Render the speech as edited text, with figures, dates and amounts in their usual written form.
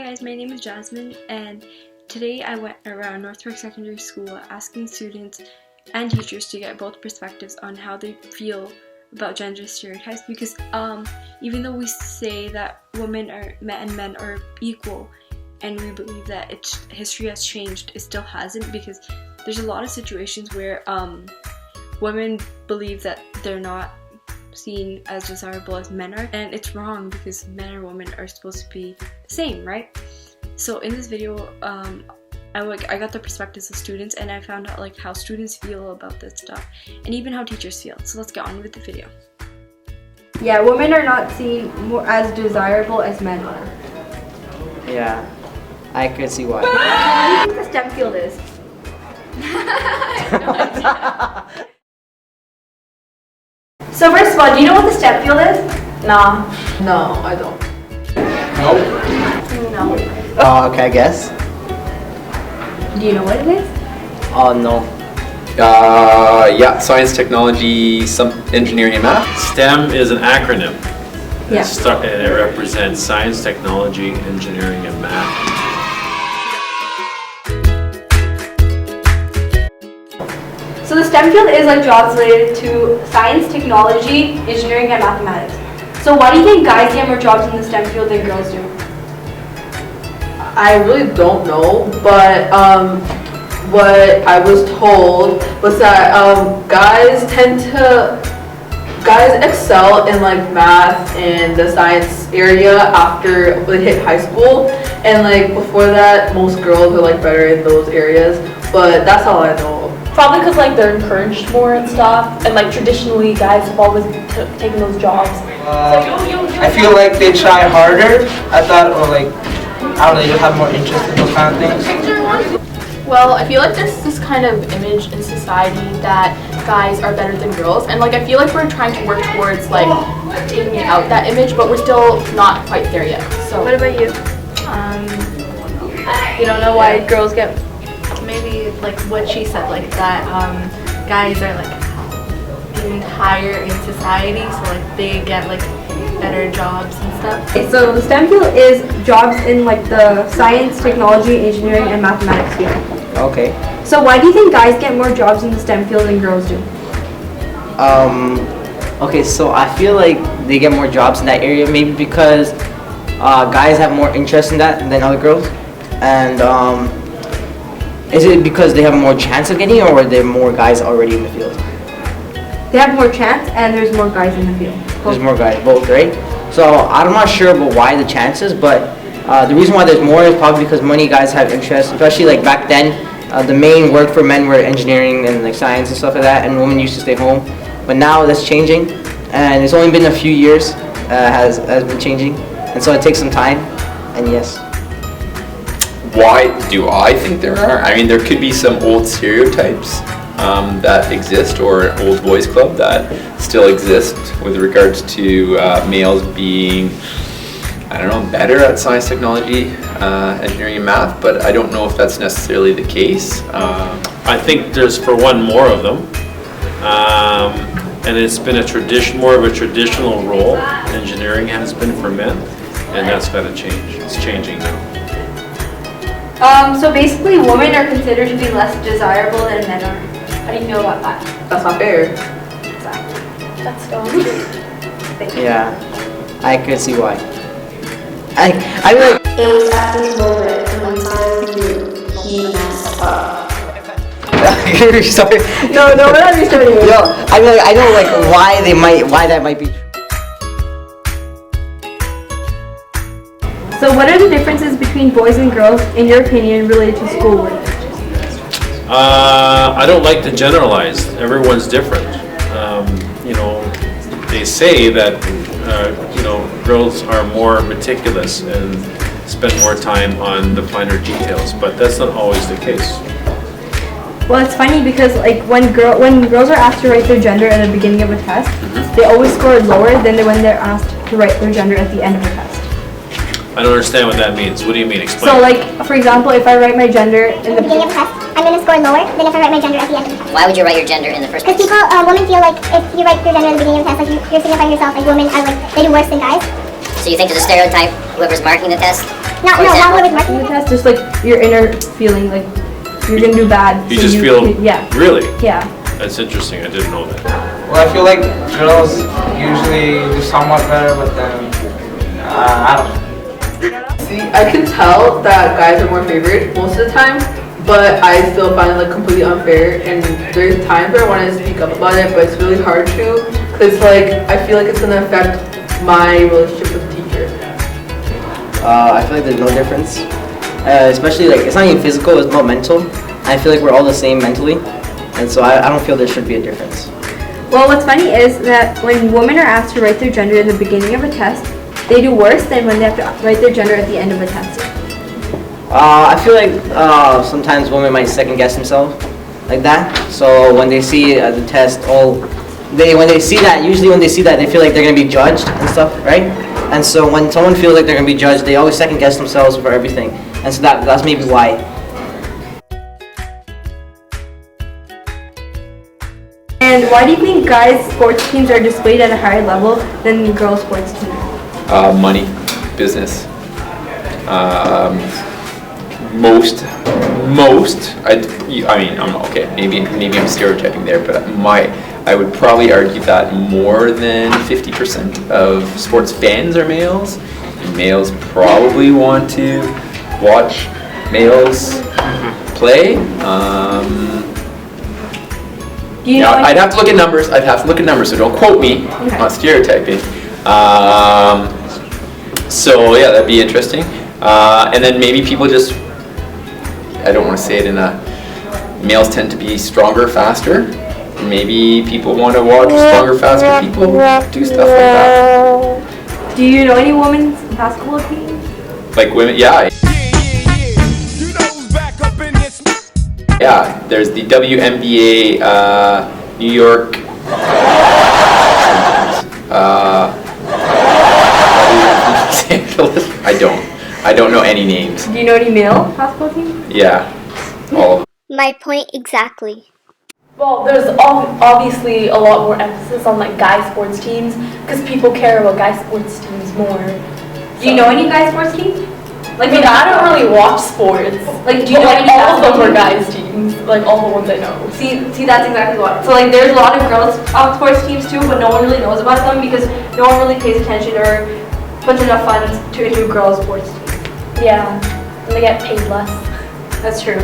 guys, my name is Jasmine, and today I went around Northbrook Secondary School asking students and teachers to get both perspectives on how they feel about gender stereotypes, because even though we say that women are and men are equal and we believe that history has changed, it still hasn't, because there's a lot of situations where women believe that they're not seen as desirable as men are, and it's wrong because men and women are supposed to be the same, right? So in this video I got the perspectives of students, and I found out how students feel about this stuff and even how teachers feel. So let's get on with the video. Yeah, women are not seen as desirable as men are. Yeah, I could see why. What do you think the STEM field is? So first of all, do you know what the STEM field is? Nah. No, I don't. Nope. No. Okay, I guess. Do you know what it is? Oh, no. Yeah, science, technology, some engineering and math. STEM is an acronym. Yeah. And it represents science, technology, engineering, and math. So the STEM field is jobs related to science, technology, engineering, and mathematics. So why do you think guys get more jobs in the STEM field than girls do? I really don't know, but what I was told was that guys excel in math and the science area after they hit high school, and before that most girls are better in those areas, but that's all I know. Probably because they're encouraged more and stuff, and traditionally guys have always taken those jobs. I feel like they try harder at that, or I don't know, you have more interest in those kind of things. Well, I feel there's this kind of image in society that guys are better than girls, and I feel we're trying to work towards taking out that image, but we're still not quite there yet. So What about you? You don't know why girls get... Maybe what she said, that guys are deemed higher in society, so they get better jobs and stuff. Okay, so the STEM field is jobs in the science, technology, engineering, and mathematics field. Okay. So why do you think guys get more jobs in the STEM field than girls do? Okay, so I feel they get more jobs in that area maybe because guys have more interest in that than other girls, and is it because they have more chance of getting it, or are there more guys already in the field? They have more chance, and there's more guys in the field. There's more guys, both, right? So I'm not sure about why the chances, but the reason why there's more is probably because many guys have interest, especially back then. The main work for men were engineering and science and stuff like that, and women used to stay home. But now that's changing, and it's only been a few years has been changing, and so it takes some time. And yes. Why do I think there are? I mean, there could be some old stereotypes that exist, or an old boys club that still exist with regards to males being, I don't know, better at science, technology, engineering, and math, but I don't know if that's necessarily the case. I think there's, for one, more of them, and it's been more of a traditional role. Engineering has been for men, and that's got to change. It's changing now. So basically, women are considered to be less desirable than men are. How do you feel about that? That's not fair. Exactly. that's going. Yeah, I could see why. I mean, It was at this moment in my time he messed up. Sorry. No, we're not restarting it. No, I mean, I know why that might be. So what are the differences between boys and girls, in your opinion, related to schoolwork? I don't like to generalize. Everyone's different. They say that girls are more meticulous and spend more time on the finer details, but that's not always the case. Well, it's funny because when girls are asked to write their gender at the beginning of a test, they always score lower than when they're asked to write their gender at the end of a test. I don't understand what that means. What do you mean? Explain. So for example, if I write my gender in the beginning of the test, I'm going to score lower than if I write my gender at the end of the test. Why would you write your gender in the first place? Because women feel if you write your gender at the beginning of the test, you're signifying yourself women are they do worse than guys. So you think there's a stereotype, whoever's marking the test Not really with In the marking. test, just like your inner feeling, like you're gonna do bad. You so just feel, yeah, really? yeah. That's interesting, I didn't know that. Well, I feel like girls usually do somewhat better, but then I don't know. See, I can tell that guys are more favored most of the time, but I still find it like completely unfair. And there's times where I want to speak up about it, but it's really hard to, because like I feel like it's gonna affect my relationship with the teacher. I feel like there's no difference. Especially like it's not even physical, it's more mental. I feel like we're all the same mentally, and so I don't feel there should be a difference. Well, what's funny is that when women are asked to write their gender in the beginning of a test, they do worse than when they have to write their gender at the end of a test. I feel like sometimes women might second guess themselves like that. So when they see the test, when they see that, usually when they see that, they feel like they're gonna be judged and stuff, right? And so when someone feels like they're gonna be judged, they always second guess themselves for everything. And so that's maybe why. And why do you think guys' sports teams are displayed at a higher level than girls' sports teams? Money, business. Most, I mean, I'm okay. Maybe I'm stereotyping there, but I would probably argue that more than 50% of sports fans are males. And males probably want to watch males play. I'd have to look at numbers. So don't quote me. I'm not stereotyping. So yeah, that'd be interesting. And then maybe people just, I don't want to say it in a, males tend to be stronger, faster. Maybe people want to watch stronger, faster people do stuff like that. Do you know any women's basketball teams? Like women, yeah. Yeah, there's the WNBA, New York, I don't know any names. Do you know any male basketball teams? Yeah, all of them. My point exactly. Well, there's obviously a lot more emphasis on like guy sports teams because people care about guy sports teams more. Do you know any guy sports teams? Like, I mean, I don't really watch sports. Like, do you know any all of them are guys teams? Like, all the ones I know. See, that's exactly what. So like, there's a lot of girls sports teams too, but no one really knows about them because no one really pays attention or puts enough funds into girls sports teams. Yeah, and they get paid less. That's true.